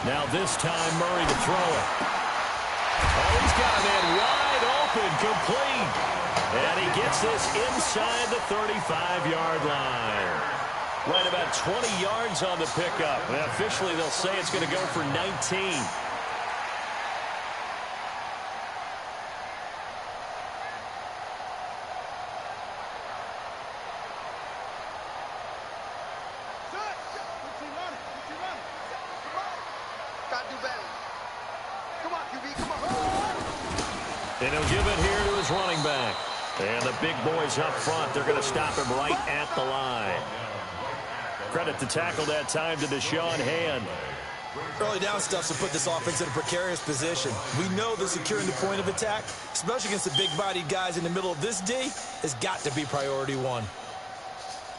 Now this time, Murray to throw it. Oh, he's got a man wide open, complete. And he gets this inside the 35-yard line. Right about 20 yards on the pickup. And officially, they'll say it's going to go for 19. And he'll give it here to his running back. And the big boys up front, they're going to stop him right at the line. Credit to tackle that time to Deshaun Hand. Early down stuff to put this offense in a precarious position. We know that securing the point of attack, especially against the big-bodied guys in the middle of this D, has got to be priority one.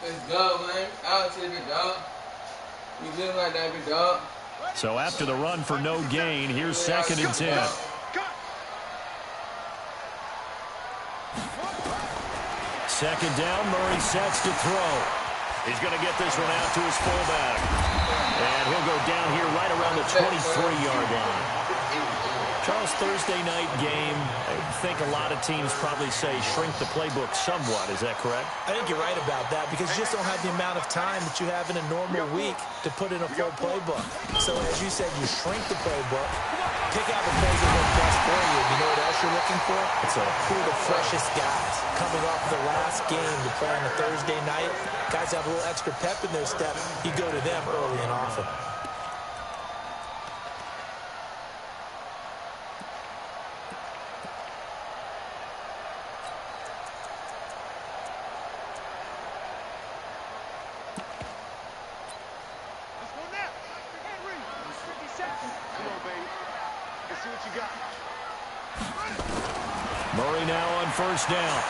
Let's go, man. Out to the big dog. We live like that, big dog. So after the run for no gain, here's 2nd and 10. Second down, Murray sets to throw. He's going to get this one out to his fullback. And he'll go down here right around the 23-yard line. Charles, Thursday night game, I think a lot of teams probably say shrink the playbook somewhat. Is that correct? I think you're right about that because you just don't have the amount of time that you have in a normal week to put in a full playbook. So as you said, you shrink the playbook, pick out the plays that work best for you. You know what else you're looking for? It's who are the freshest guys coming off the last game to play on a Thursday night. Guys have a little extra pep in their step. You go to them early and often. Murray now on first down.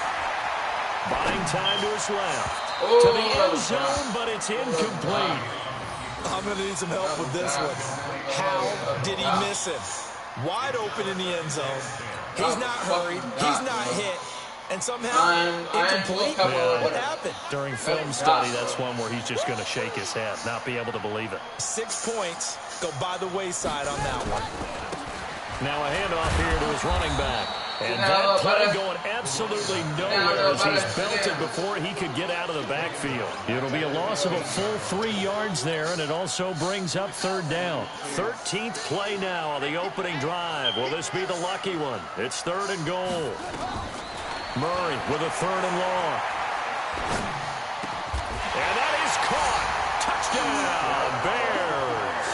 Buying time to his left. To the end zone, but it's incomplete. I'm going to need some help with this one. How did he miss it? Wide open in the end zone. He's not hurried. He's not hit. And somehow, incomplete. What happened? During film study, that's one where he's just going to shake his head, not be able to believe it. 6 points go by the wayside on that one. Now a handoff here to his running back. And that play going absolutely nowhere as he's belted before he could get out of the backfield. It'll be a loss of a full 3 yards there, and it also brings up 3rd down. 13th play now on the opening drive. Will this be the lucky one? It's 3rd and goal. Murray with a 3rd and long. And that is caught. Touchdown, Bears.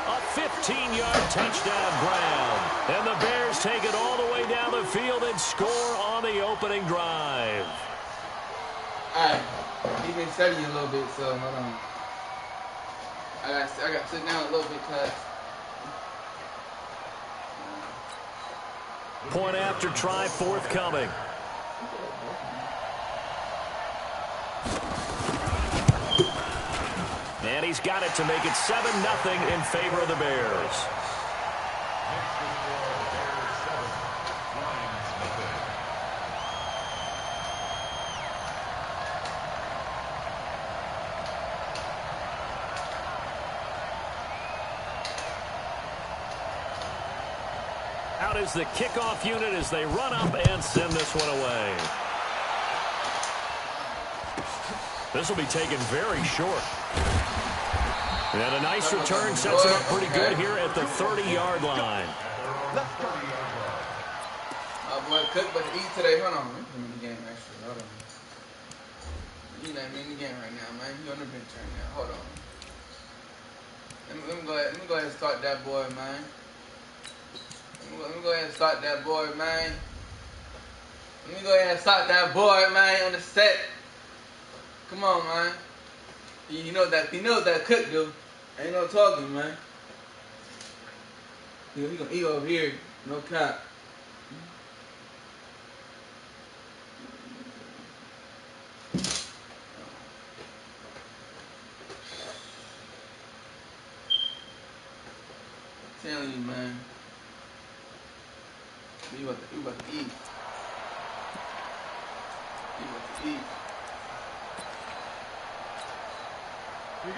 A 15-yard touchdown Brown. And the Bears take it all the way down the field and score on the opening drive. All right. He's been studying a little bit, so hold on. I got to sit down a little bit, cuz. Point after try forthcoming. And he's got it to make it 7-0 in favor of the Bears. Out is the kickoff unit as they run up and send this one away. This will be taken very short. And a nice return sets him up pretty good here at the 30-yard line. Boy, Cook about to eat today. Hold on. Let me in the game, actually. Hold on. He's not in the game right now, man. He's on the bench right now. Hold on. Let me go ahead and start that boy, man. Let me go ahead and start that boy, man. Let me go ahead and start that boy, man, on the set. Come on, man. He knows that Cook do. Ain't no talking, man. He gonna eat over here, no cap. I'm telling you, man. We about to eat.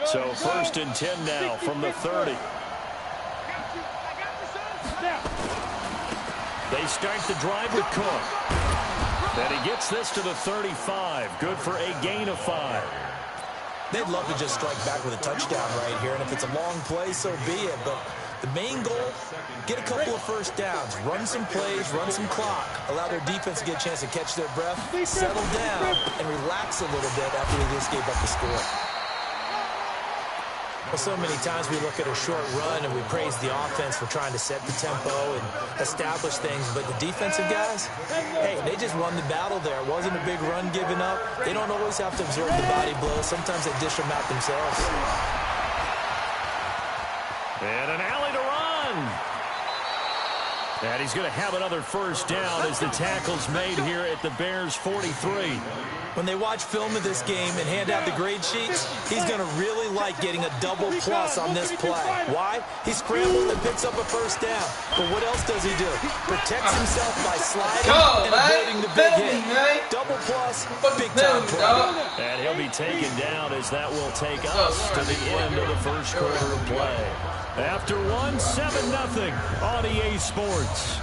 So 1st and 10 now from the 30. They start the drive with Cook. And he gets this to the 35. Good for a gain of 5. They'd love to just strike back with a touchdown right here, and if it's a long play, so be it. But the main goal, get a couple of first downs, run some plays, run some clock, allow their defense to get a chance to catch their breath, settle down, and relax a little bit after they just gave up the score. Well, so many times we look at a short run and we praise the offense for trying to set the tempo and establish things, but the defensive guys, hey, they just won the battle there. It wasn't a big run given up. They don't always have to absorb the body blows. Sometimes they dish them out themselves. And an alley to run. And he's going to have another first down as the tackle's made here at the Bears' 43. When they watch film of this game and hand out the grade sheets, he's going to really like getting a double plus on this play. Why? He scrambles and picks up a first down. But what else does he do? Protects himself by sliding and avoiding the big hit. Double plus, big time play. And he'll be taken down as that will take us to the end of the first quarter of play. After one, 7-0 on EA Sports.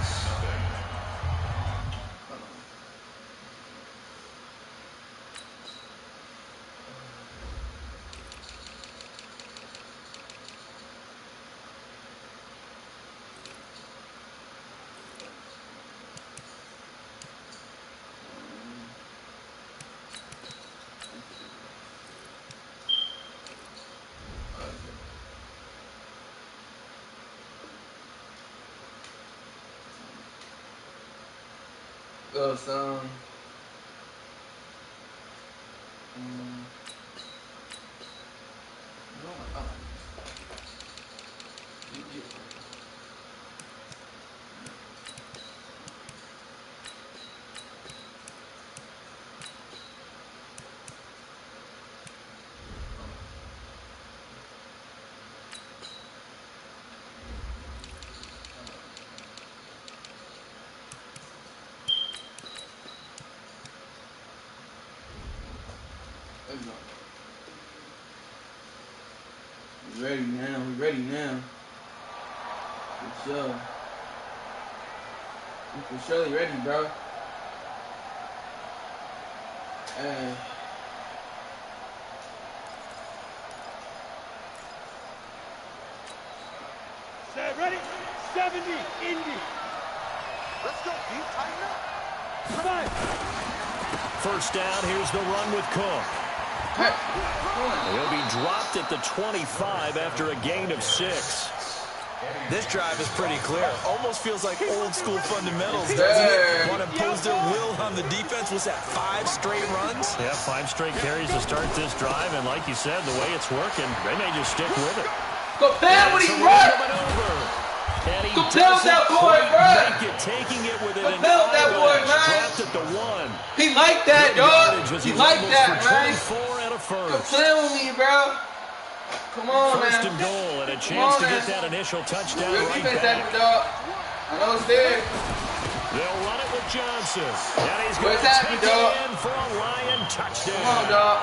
Go some. We ready now. We ready now. For sure. We for surely ready, bro. Hey. Set ready. 70 Indy. Let's go. Deep tighten up. Come on. First down. Here's the run with Cook. He'll be dropped at the 25 after a gain of 6. This drive is pretty clear. Almost feels like old school fundamentals, doesn't it? Want to impose their will on the defense. Was that 5 straight runs? Yeah, 5 straight carries to start this drive. And like you said, the way it's working, they may just stick with it. Go down when he runs! Go down that boy, bro! Taking it with it. Go down that boy, man! Trapped at the 1. He like that, dog! He like that, man! 24 and a first. Go play with me, bro! Come on, First man. and goal and a chance to get that initial touchdown right back. Dog. I know it's there. They'll run it with Johnson. And he's going to take it in for a Lion touchdown. Come on, dog.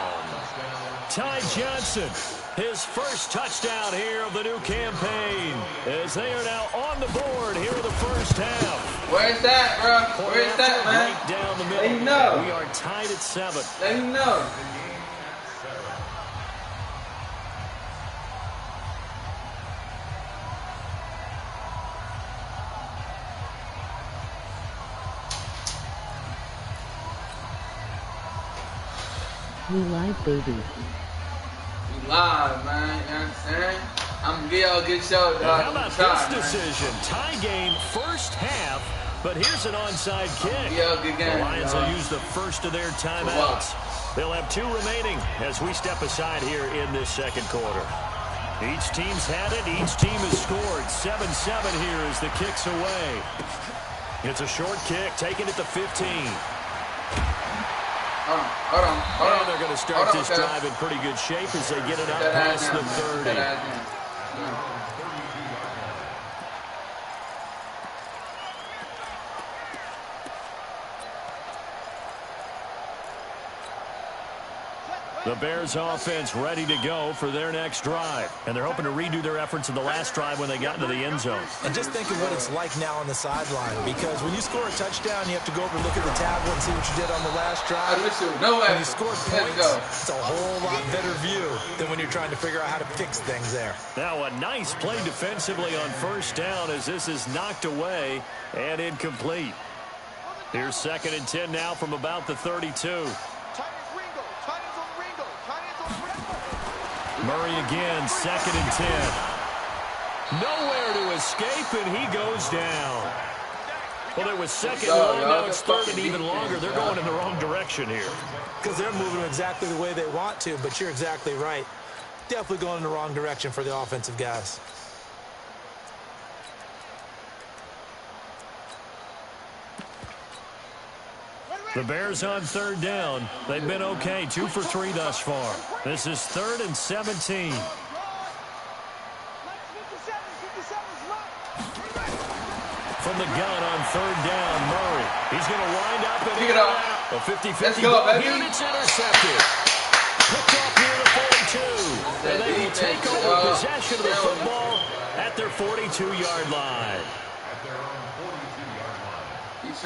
Ty Johnson, his first touchdown here of the new campaign, as they are now on the board here in the first half. Where's that, bro? Where's that, man? Right down the middle. Let him know. We are tied at 7. Let him know. We live, baby. We live, man. You know what I'm saying? I'm going to give y'all a good show, dog. How about this decision? Tie game first half, but here's an onside kick. Good game, the Lions will use the first of their timeouts. They'll have 2 remaining as we step aside here in this second quarter. Each team's had it. Each team has scored. 7-7 here as the kick's away. It's a short kick, taken at the 15. Hold on. And they're going to start this drive in pretty good shape as they get it out past the 30. The Bears offense ready to go for their next drive. And they're hoping to redo their efforts in the last drive when they got into the end zone. And just think of what it's like now on the sideline. Because when you score a touchdown, you have to go over and look at the tablet and see what you did on the last drive. When you scored points, it's a whole lot better view than when you're trying to figure out how to fix things there. Now a nice play defensively on first down as this is knocked away and incomplete. Here's 2nd and 10 now from about the 32. Murray again, 2nd and 10. Nowhere to escape, and he goes down. Well, it was second long, now it's 3rd and even longer. They're going in the wrong direction here. Because they're moving exactly the way they want to, but you're exactly right. Definitely going in the wrong direction for the offensive guys. The Bears on 3rd down. They've been okay, 2 for 3 thus far. This is 3rd and 17. From the gun on 3rd down, Murray. He's going to wind up and pick it up. A 50-50 ball here, and it's intercepted. Picked off near the 42. And they will take over possession of the football at their 42-yard line. He's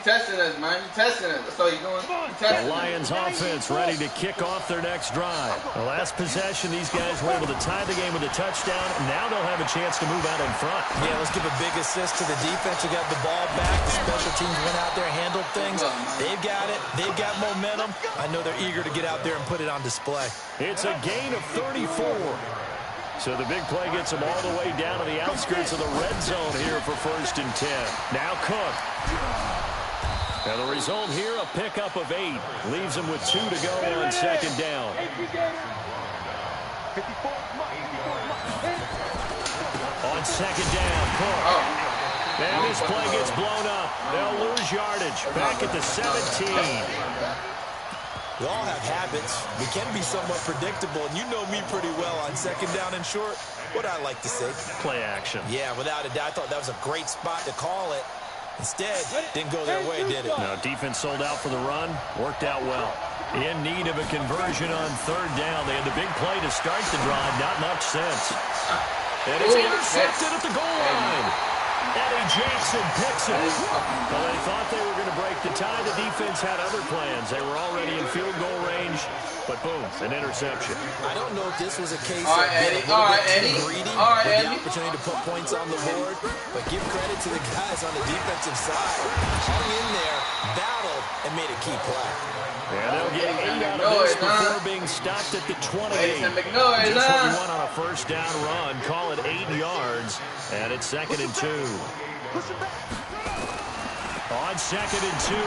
testing us, man. He's testing us. That's all he's doing. The Lions offense ready to kick off their next drive. The last possession, these guys were able to tie the game with a touchdown. Now they'll have a chance to move out in front. Yeah, let's give a big assist to the defense who got the ball back. The special teams went out there, handled things. They've got it. They've got momentum. I know they're eager to get out there and put it on display. It's a gain of 34. So the big play gets them all the way down to the outskirts of the red zone here for 1st and 10. Now Cook. And the result here, a pickup of 8. Leaves them with 2 to go on 2nd down. On 2nd down, Cook. And this play gets blown up. They'll lose yardage. Back at the 17. We all have habits. We can be somewhat predictable, and you know me pretty well on 2nd down and short. What I like to say? Play action. Yeah, without a doubt. I thought that was a great spot to call it. Instead, didn't go their way, did it? No, defense sold out for the run. Worked out well. In need of a conversion on 3rd down. They had the big play to start the drive. Not much sense. And it's intercepted at the goal line. Eddie Jackson picks it. Well, they thought they were going to break the tie. The defense had other plans. They were already in field goal range, but boom, an interception. I don't know if this was a case of being a little bit too greedy with the opportunity to put points on the board, but give credit to the guys on the defensive side. Hung in there, battled, and made a key play. And they'll get 8 out of this before being stopped at the 28. Just what you want on a 1st down run. Call it 8 yards, and it's 2nd and 2. On 2nd and 2,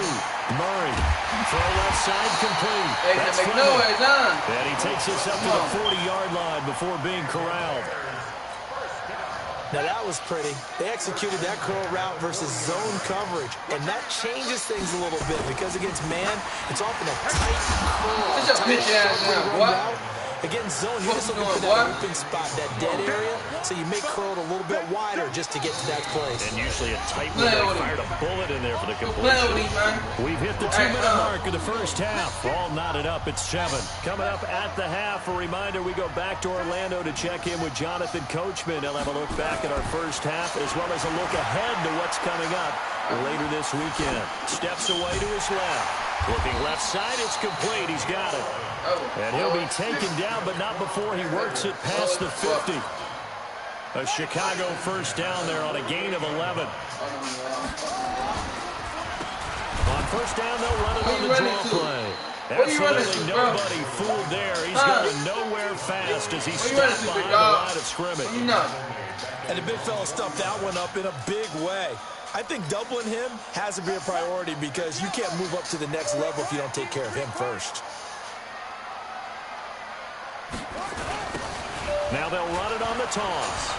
Murray. Throw left side complete. That's and he takes us up to the 40-yard line before being corralled. Now that was pretty. They executed that curl route versus zone coverage, and that changes things a little bit because against man, it's often a tight curl. It's a pitch ass now, what? Against zone, you're just looking for that open spot, that dead area, so you make curl a little bit wider just to get to that place. And usually a tight one. They fired a bullet in there for the completion. We've hit the 2-minute mark of the first half. All knotted up at 7. Coming up at the half, a reminder, we go back to Orlando to check in with Jonathan Coachman. He'll have a look back at our first half as well as a look ahead to what's coming up later this weekend. Steps away to his left. Looking left side, it's complete. He's got it. And he'll be taken down, but not before he works it past the 50. A Chicago 1st down there on a gain of 11. On 1st down, they'll run it on the draw play. Absolutely nobody fooled there. He's going nowhere fast as he stopped behind the line of scrimmage. And the big fella stuffed that one up in a big way. I think doubling him has to be a priority because you can't move up to the next level if you don't take care of him first. Now they'll run it on the toss.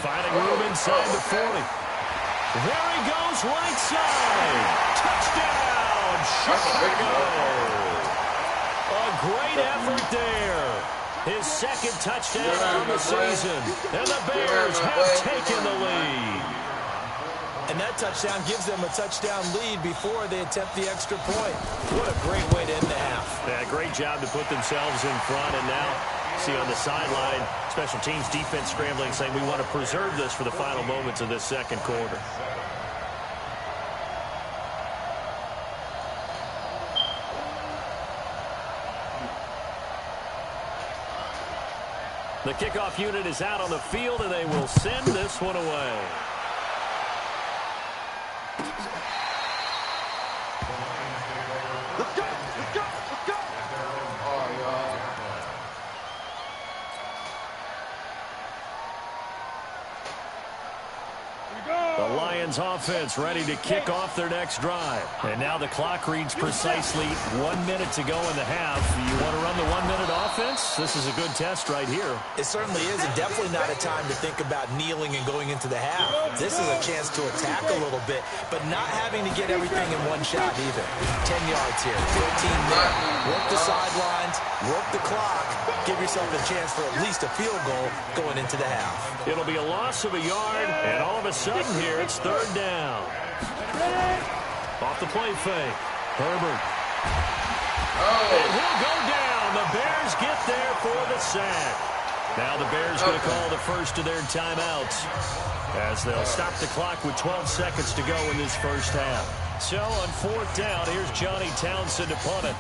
Finding room inside the 40. There he goes, right side. Touchdown, Chicago. A great effort there. His 2nd touchdown on the season. And the Bears have taken the lead. And that touchdown gives them a touchdown lead before they attempt the extra point. What a great way to end the half. Yeah, great job to put themselves in front. And now, see on the sideline, special teams defense scrambling, saying we want to preserve this for the final moments of this second quarter. The kickoff unit is out on the field, and they will send this one away. Let's go! Let's go! Let's go! Oh, y'all. The Lions offense ready to kick off their next drive. And now the clock reads precisely 1 minute to go in the half. You want to run the 1 minute offense? This is a good test right here. It certainly is, and definitely not a time to think about kneeling and going into the half. This is a chance to attack a little bit, but not having to get everything in one shot either. 10 yards here, 15 there. Work the sidelines, work the clock. Give yourself a chance for at least a field goal going into the half. It'll be a loss of a yard, and all of a sudden here it's third down. Off the play fake. Herbert. And he'll go down. The Bears get there for the sack. Now the Bears going to call the first of their timeouts as they'll stop the clock with 12 seconds to go in this first half. So on fourth down, here's Johnny Townsend to punt it.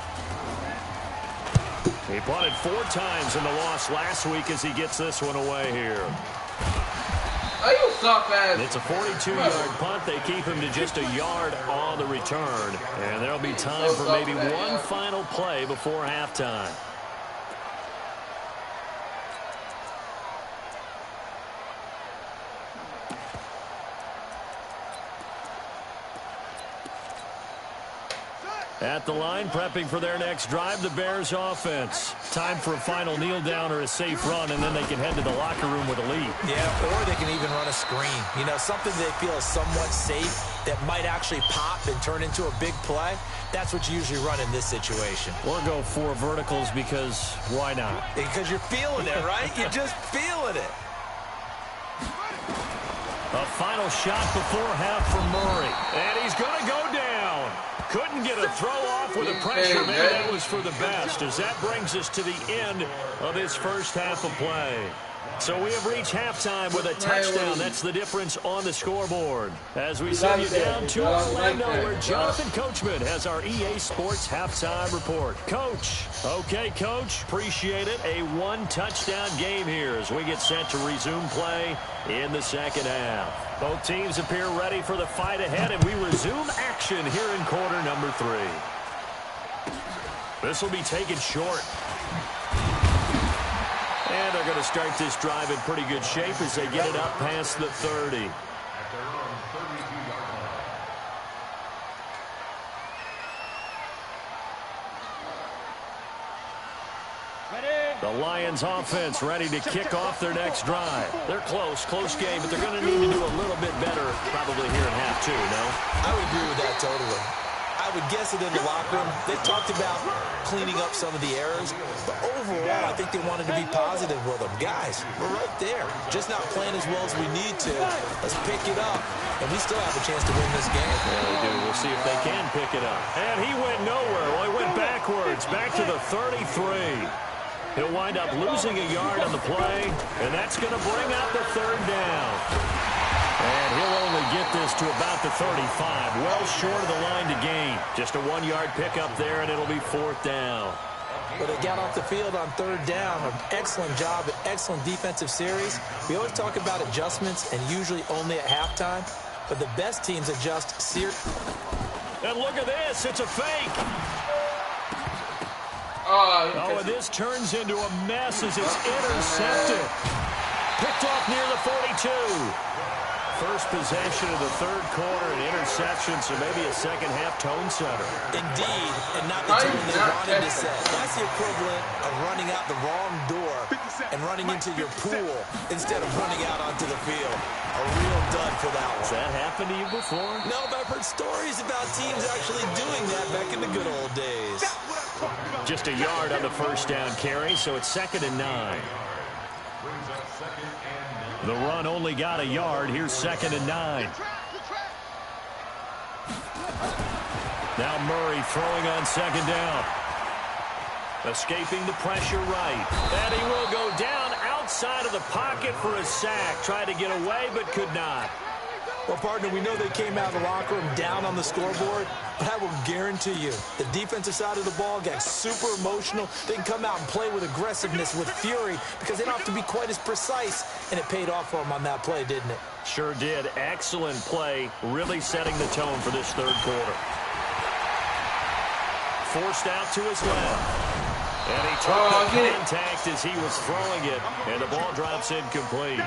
He punted 4 times in the loss last week as he gets this one away here. Oh, you suck, man. It's a 42-yard punt. They keep him to just a yard on the return. And there'll be time for maybe one final play before halftime. At the line, prepping for their next drive, the Bears offense. Time for a final kneel down or a safe run, and then they can head to the locker room with a lead. Yeah, or they can even run a screen. You know, something they feel is somewhat safe that might actually pop and turn into a big play. That's what you usually run in this situation. Or go 4 verticals because why not? Because you're feeling it, right? You're just feeling it. A final shot before half for Murray. And he's going to go down. Couldn't get a throw off with a pressure. Maybe that was for the best, as that brings us to the end of this first half of play. So we have reached halftime with a touchdown. That's the difference on the scoreboard. As we send you down to Orlando, where Jonathan Coachman has our EA Sports halftime report. Coach. Okay, Coach. Appreciate it. A 1-touchdown game here as we get set to resume play in the second half. Both teams appear ready for the fight ahead, and we resume action here in quarter number 3. This will be taken short. And they're going to start this drive in pretty good shape as they get it up past the 30. The Lions offense ready to kick off their next drive. They're close game, but they're going to need to do a little bit better probably here in half 2, no? I would agree with that totally. I would guess that in the locker room, they talked about cleaning up some of the errors, but overall, I think they wanted to be positive with them. Guys, we're right there. Just not playing as well as we need to. Let's pick it up, and we still have a chance to win this game. Yeah, we do. We'll see if they can pick it up. And he went nowhere. Well, he went backwards, back to the 33. He'll wind up losing a yard on the play, and that's going to bring out the third down. And he'll only get this to about the 35, well short of the line to gain. Just a 1-yard pickup there, and it'll be fourth down. But they got off the field on third down. An excellent job, an excellent defensive series. We always talk about adjustments, and usually only at halftime. But the best teams adjust And look at this. It's a fake. Oh, and this turns into a mess as it's intercepted. Picked off near the 42. First possession of the third quarter, an interception, so maybe a second-half tone setter. Indeed, and not the tone they wanted to set. That's the equivalent of running out the wrong door and running into your pool instead of running out onto the field. A real dud for that one. Has that happened to you before? No, but I've heard stories about teams actually doing that back in the good old days. Just a yard on the first down carry, so it's 2nd and 9. The run only got a yard. Here's 2nd and 9. Now Murray throwing on second down. Escaping the pressure right. And he will go down outside of the pocket for a sack. Tried to get away, but could not. Well, partner, we know they came out of the locker room down on the scoreboard, but I will guarantee you the defensive side of the ball got super emotional. They can come out and play with aggressiveness, with fury, because they don't have to be quite as precise, and it paid off for them on that play, didn't it? Sure did. Excellent play, really setting the tone for this third quarter. Forced out to his left. And he took the contact as he was throwing it, and the ball drops incomplete.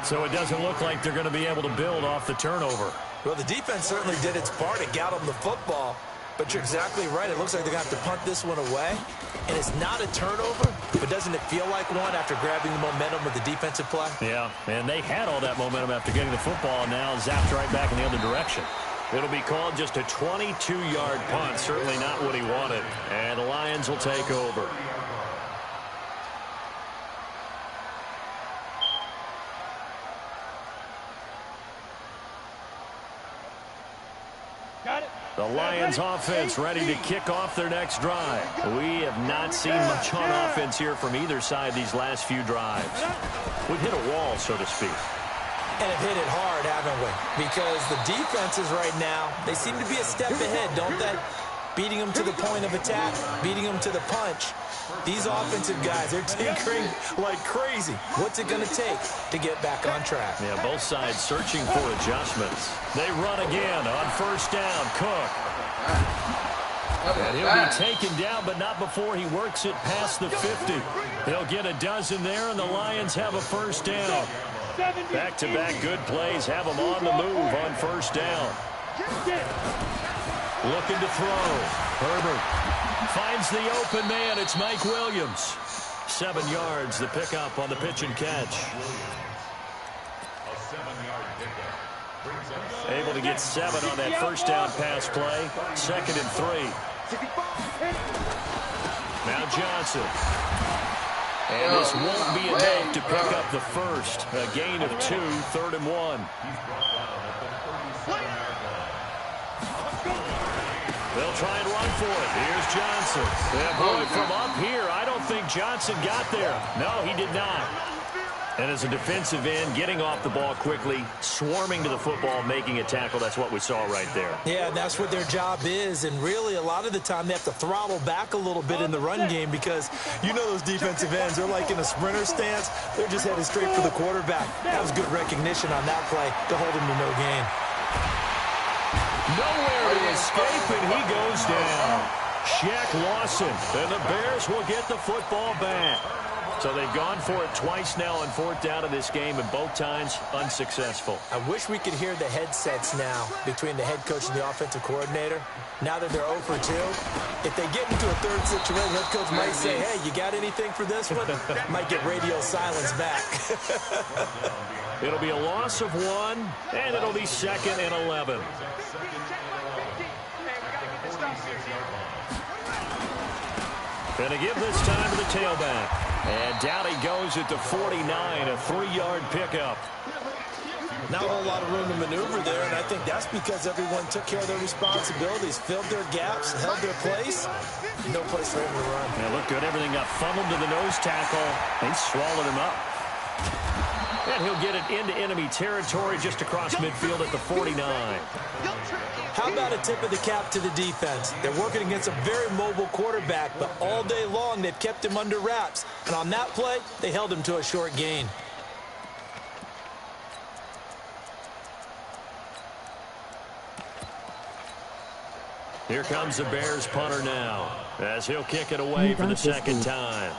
So it doesn't look like they're going to be able to build off the turnover. Well, the defense certainly did its part. It got them the football. But you're exactly right. It looks like they're going to have to punt this one away. And it's not a turnover, but doesn't it feel like one after grabbing the momentum with the defensive play? Yeah, and they had all that momentum after getting the football, and now zapped right back in the other direction. It'll be called just a 22-yard punt. Certainly not what he wanted. And the Lions will take over. Got it. The Lions offense ready to kick off their next drive. We have not seen much on offense here from either side these last few drives. We've hit a wall, so to speak. And have hit it hard, haven't we? Because the defenses right now, they seem to be a step ahead, don't they? Beating them to the point of attack, beating them to the punch. These offensive guys, they're tinkering like crazy. What's it going to take to get back on track? Yeah, both sides searching for adjustments. They run again on first down. Cook. And he'll be taken down, but not before he works it past the 50. He'll get a dozen there, and the Lions have a first down. Back-to-back good plays have them on the move on first down. Looking to throw. Herbert finds the open man. It's Mike Williams. 7 yards, the pickup on the pitch and catch. Able to get 7 on that first down pass play. 2nd and 3. Now Johnson. And this won't be enough to pick up the first. A gain of 2, 3rd and 1. They'll try and run for it. Here's Johnson. Yeah, boy, from up here, I don't think Johnson got there. No, he did not. And as a defensive end, getting off the ball quickly, swarming to the football, making a tackle, that's what we saw right there. Yeah, that's what their job is. And really, a lot of the time, they have to throttle back a little bit in the run game because you know those defensive ends, they're like in a sprinter stance. They're just headed straight for the quarterback. That was good recognition on that play to hold him to no gain. Nowhere to escape, and he goes down. Shaq Lawson, and the Bears will get the football back. So they've gone for it twice now on 4th down of this game, and both times unsuccessful. I wish we could hear the headsets now between the head coach and the offensive coordinator. Now that they're 0 for 2, if they get into a third situation, head coach might say, hey, you got anything for this one? Might get radio silence back. It'll be a loss of 1, and it'll be 2nd and 11. Going to give this time to the tailback. And down he goes at the 49, a 3-yard pickup. Not a whole lot of room to maneuver there, and I think that's because everyone took care of their responsibilities, filled their gaps, held their place. No place for him to run. Yeah, looked good. Everything got funneled to the nose tackle. They swallowed him up. And he'll get it into enemy territory just across midfield at the 49. How about a tip of the cap to the defense? They're working against a very mobile quarterback, but all day long they've kept him under wraps. And on that play, they held him to a short gain. Here comes the Bears punter now, as he'll kick it away for the second time.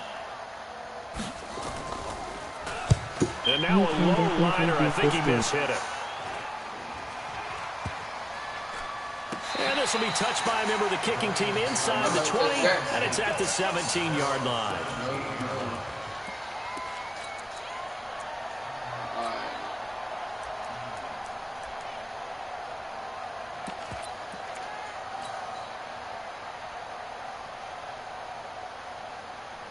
And now a low liner. I think he mishit it. And this will be touched by a member of the kicking team inside the 20, and it's at the 17-yard line.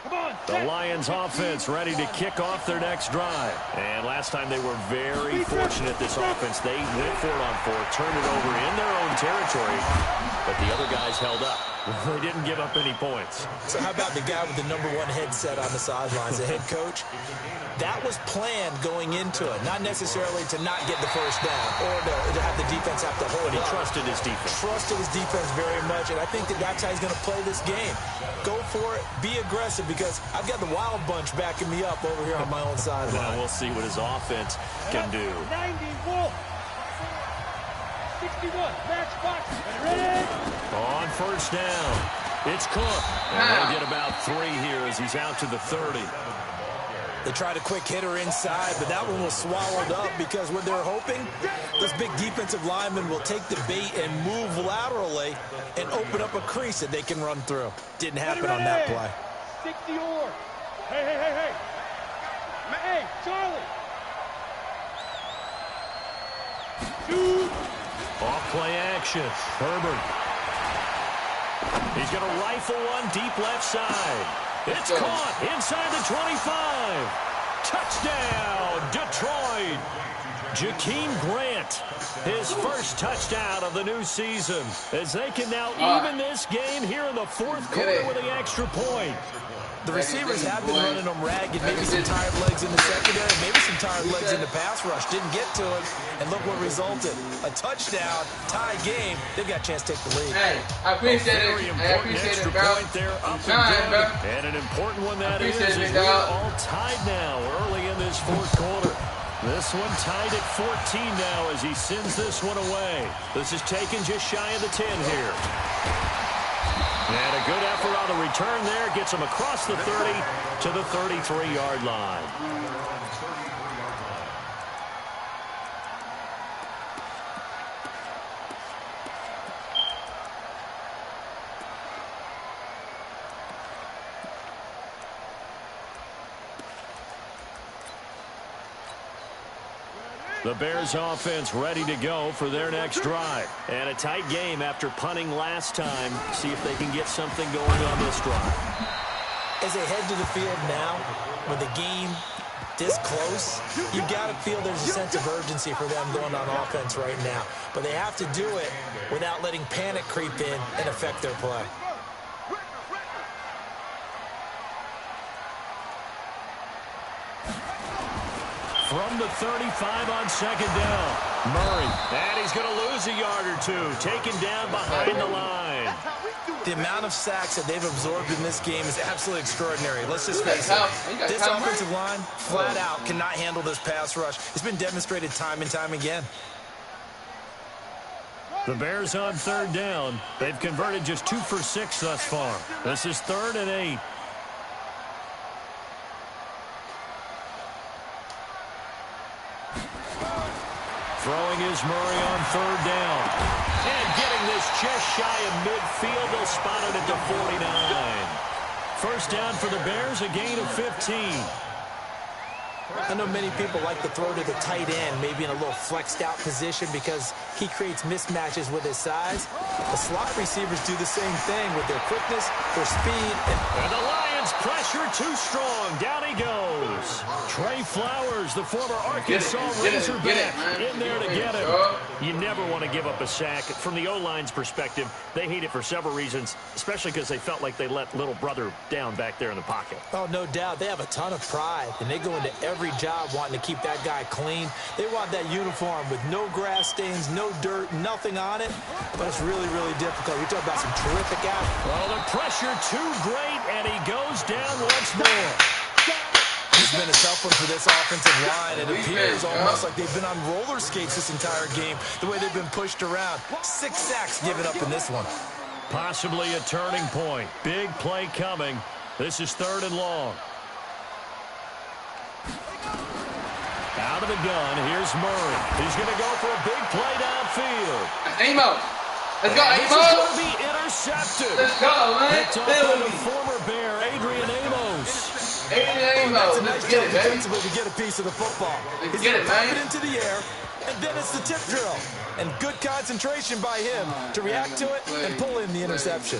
Come on. The Lions offense ready to kick off their next drive. And last time they were very fortunate, this offense. They went for it on fourth, turned it over in their own territory, but the other guys held up. They didn't give up any points. So how about the guy with the #1 headset on the sidelines, the head coach? That was planned going into it, not necessarily to not get the first down or to have the defense have to hold it. But he trusted his defense. Trusted his defense very much, and I think that's how he's going to play this game. Go for it, be aggressive, because I've got the wild bunch backing me up over here on my own sideline. Now we'll see what his offense can do. 90, Wolf. 61, match box. Ready? On first down, it's Cook. And they'll get about 3 here as he's out to the 30. They tried a quick hitter inside, but that one was swallowed up because what they're hoping, this big defensive lineman will take the bait and move laterally and open up a crease that they can run through. Didn't happen on that play. 64. Hey. Hey, Charlie. Shoot. Off play action. Herbert. He's going to rifle one deep left side. It's caught inside the 25. Touchdown, Detroit. Jakeem Grant, his first touchdown of the new season, as they can now even this game here in the fourth quarter with the extra point. The receivers have been running them ragged. Maybe some tired legs in the secondary, maybe some tired legs in the pass rush. Didn't get to it, and look what resulted. A touchdown, tie game. They've got a chance to take the lead. Hey, I appreciate it. Very I important appreciate extra it, bro. point there, up Time, and bro. good. And an important one that is, Appreciate as it, we're dog. all tied now early in this fourth quarter. This one tied at 14 now as he sends this one away. This is taken just shy of the 10 here. And a good effort on the return there. Gets him across the 30 to the 33-yard line. The Bears offense ready to go for their next drive. And a tight game after punting last time. See if they can get something going on this drive. As they head to the field now, with the game this close, you've got to feel there's a sense of urgency for them going on offense right now. But they have to do it without letting panic creep in and affect their play. From the 35 on second down. Murray. And he's going to lose a yard or two. Taken down behind the line. The amount of sacks that they've absorbed in this game is absolutely extraordinary. Let's just face it. This offensive line, flat out, cannot handle this pass rush. It's been demonstrated time and time again. The Bears on third down. They've converted just 2 for 6 thus far. This is 3rd and 8. Throwing is Murray on third down. And getting this just shy of midfield. They'll spot it at the 49. First down for the Bears, a gain of 15. I know many people like to throw to the tight end, maybe in a little flexed out position because he creates mismatches with his size. The slot receivers do the same thing with their quickness, their speed. And the Lions pressure too strong. Down he goes. Trey Flowers, the former Arkansas Razorback, in there to get him. You never want to give up a sack. From the O-line's perspective, they hate it for several reasons, especially because they felt like they let little brother down back there in the pocket. Oh, no doubt. They have a ton of pride, and they go into every job wanting to keep that guy clean. They want that uniform with no grass stains, no dirt, nothing on it, but it's really, really difficult. You're talking about some terrific athletes. Well, the pressure too great, and he goes down once more. It's been a tough one for this offensive line. It appears almost like they've been on roller skates this entire game, the way they've been pushed around. 6 sacks given up in this one. Possibly a turning point. Big play coming. This is 3rd and long. Out of the gun, here's Murray. He's going to go for a big play downfield. Amos. Let's go, This is Amos. going to be intercepted. Let's go, man. Picked up by the former Bear, Adrian Amos. That's a nice job defensively to get a piece of the football. He's going to pump it into the air, and then it's the tip drill. And good concentration by him to react to it and pull in the interception.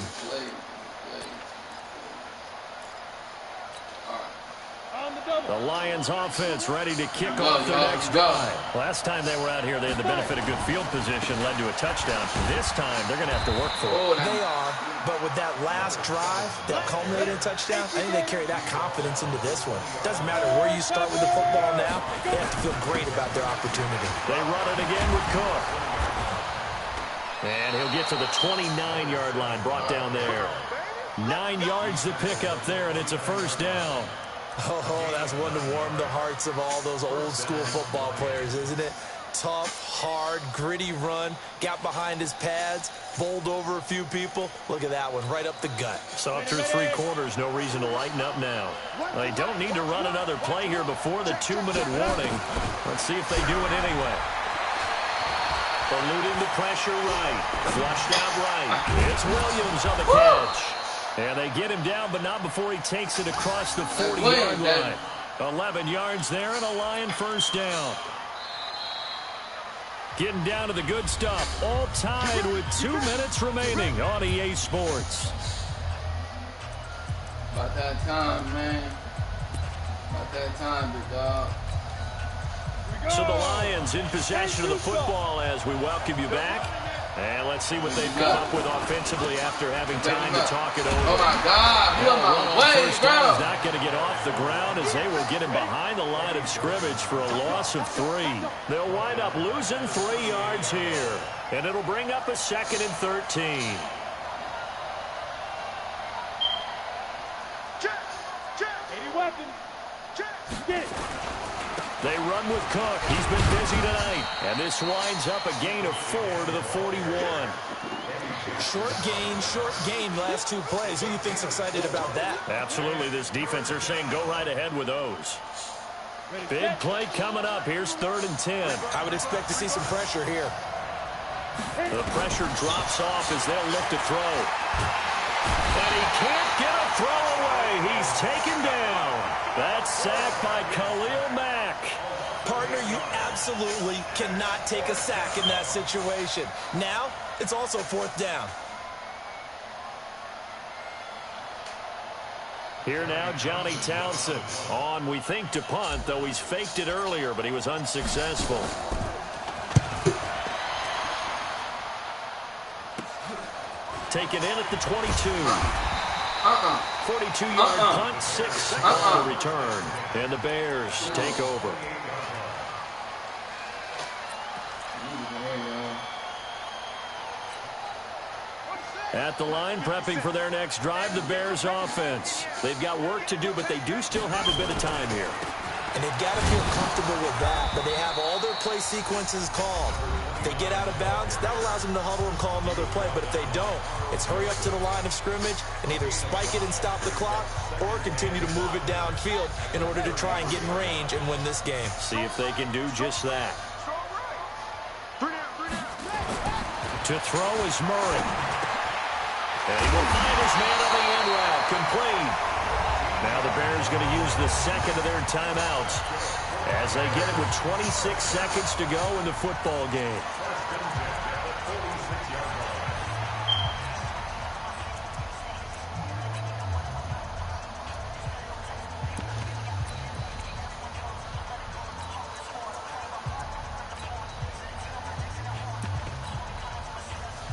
The Lions offense ready to kick off the next drive. Last time they were out here, they had the benefit of good field position, led to a touchdown. This time, they're going to have to work for it. They are, but with that last drive that culminated in a touchdown, I think they carry that confidence into this one. Doesn't matter where you start with the football now, they have to feel great about their opportunity. They run it again with Cook. And he'll get to the 29-yard line, brought down there. 9 yards to pick up there, and it's a first down. Oh, that's one to warm the hearts of all those old-school football players, isn't it? Tough, hard, gritty run, got behind his pads, bowled over a few people. Look at that one, right up the gut. Saw through 3 quarters, no reason to lighten up now. They don't need to run another play here before the 2-minute warning. Let's see if they do it anyway. Eluding the pressure right, flushed out right. It's Williams on the catch. And they get him down, but not before he takes it across the 40-yard line. 11 yards there and a Lion first down. Getting down to the good stuff. All tied with 2 minutes remaining on EA Sports. About that time, man. About that time, big dog. So the Lions in possession of the football as we welcome you back. And let's see what they've come up with offensively after having time to talk it over. Oh, my God. You're on my way, first bro. down is not going to get off the ground as they will get him behind the line of scrimmage for a loss of 3. They'll wind up losing 3 yards here. And it'll bring up a 2nd and 13. Check. 80 weapons. Check. Get it. They run with Cook. He's been busy tonight. And this winds up a gain of 4 to the 41. Short gain last 2 plays. Who do you think's excited about that? Absolutely. This defense, they're saying go right ahead with those. Big play coming up. Here's 3rd and 10. I would expect to see some pressure here. The pressure drops off as they'll look to throw. And he can't get a throw away. He's taken down. That's sacked by Khalil Mack. Partner, you absolutely cannot take a sack in that situation. Now, it's also 4th down. Here now, Johnny Townsend. On, we think, to punt, though he's faked it earlier, but he was unsuccessful. Taken in at the 22. 42-yard punt, 6 seconds to return. And the Bears take over. At the line, prepping for their next drive, the Bears offense. They've got work to do, but they do still have a bit of time here. And they've got to feel comfortable with that, but they have all their play sequences called. If they get out of bounds, that allows them to huddle and call another play, but if they don't, it's hurry up to the line of scrimmage and either spike it and stop the clock or continue to move it downfield in order to try and get in range and win this game. See if they can do just that. To throw is Murray. And he will find his man on the end route, complete. Now the Bears going to use the 2nd of their timeouts as they get it with 26 seconds to go in the football game.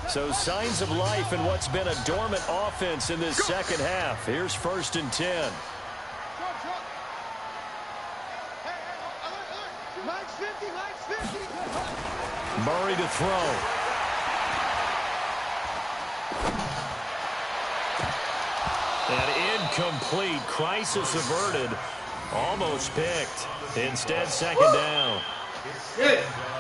So signs of life in what's been a dormant offense in this second half. Here's 1st and 10. Murray to throw. And incomplete. Crisis averted. Almost picked. Instead, 2nd down.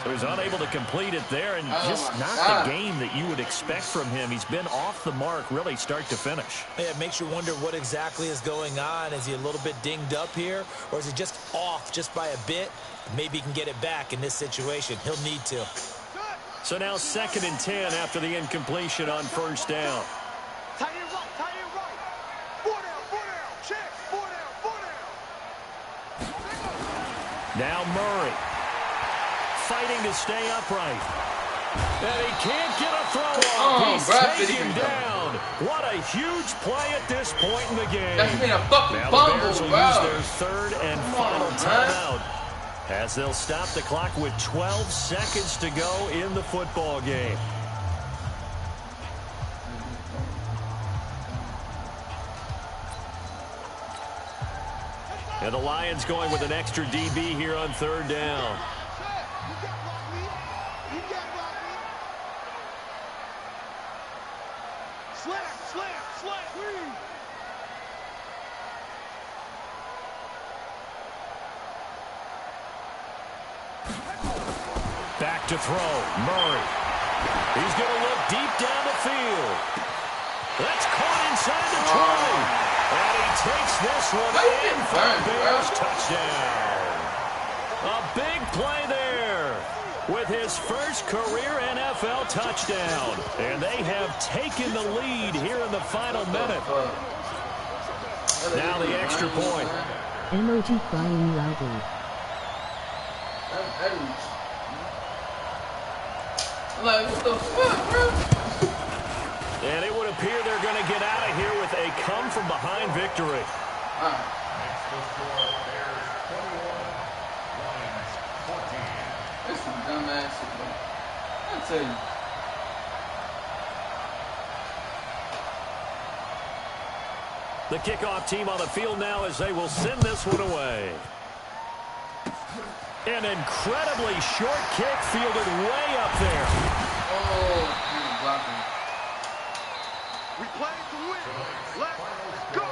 So he's unable to complete it there, and just not the game that you would expect from him. He's been off the mark, really, start to finish. Yeah, it makes you wonder what exactly is going on. Is he a little bit dinged up here, or is he just off just by a bit? Maybe he can get it back in this situation. He'll need to. So now 2nd and 10 after the incompletion on 1st down. Tight end right, tight end right. 4 down, check, 4 down. Now Murray. Fighting to stay upright. And he can't get a throw off. on, He's bro. taken down. What a huge play at this point in the game. That's been a fucking Now the fumble, Bears will bro. use their third and final timeout as they'll stop the clock with 12 seconds to go in the football game. And the Lions going with an extra DB here on third down. Back to throw. Murray. He's going to look deep down the field. That's caught inside the 20. And he takes this one in for a Bears touchdown. A big play there with his first career NFL touchdown. And they have taken the lead here in the final minute. Now the extra point. Emoji crying loudly. Like, what the fuck, bro? And it would appear they're going to get out of here with a come-from-behind victory. This is some dumbass shit, bro. I'll tell you. The kickoff team on the field now as they will send this one away. An incredibly short kick fielded way up there. Oh, he's blocking. We play to win. Let's go.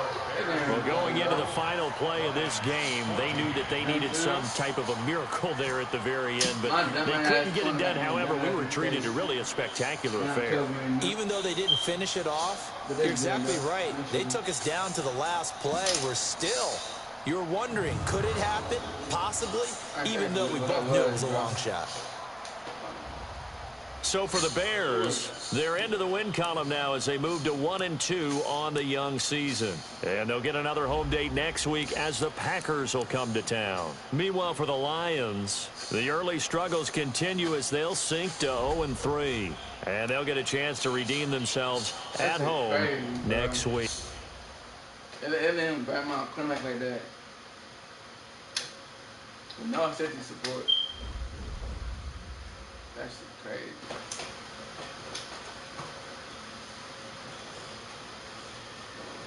Well, going into the final play of this game, they knew that they needed some type of a miracle there at the very end, but they couldn't get it done. However, we were treated to really a spectacular affair. Even though they didn't finish it off, you're exactly right. They took us down to the last play. We're still, you're wondering, could it happen? Possibly, even though we both knew it was a long shot. So for the Bears, they're into the win column now as they move to 1-2 on the young season. And they'll get another home date next week as the Packers will come to town. Meanwhile, for the Lions, the early struggles continue as they'll sink to 0-3. And they'll get a chance to redeem themselves at home next week. They let him grab my clinic like that. With no safety support. That's crazy.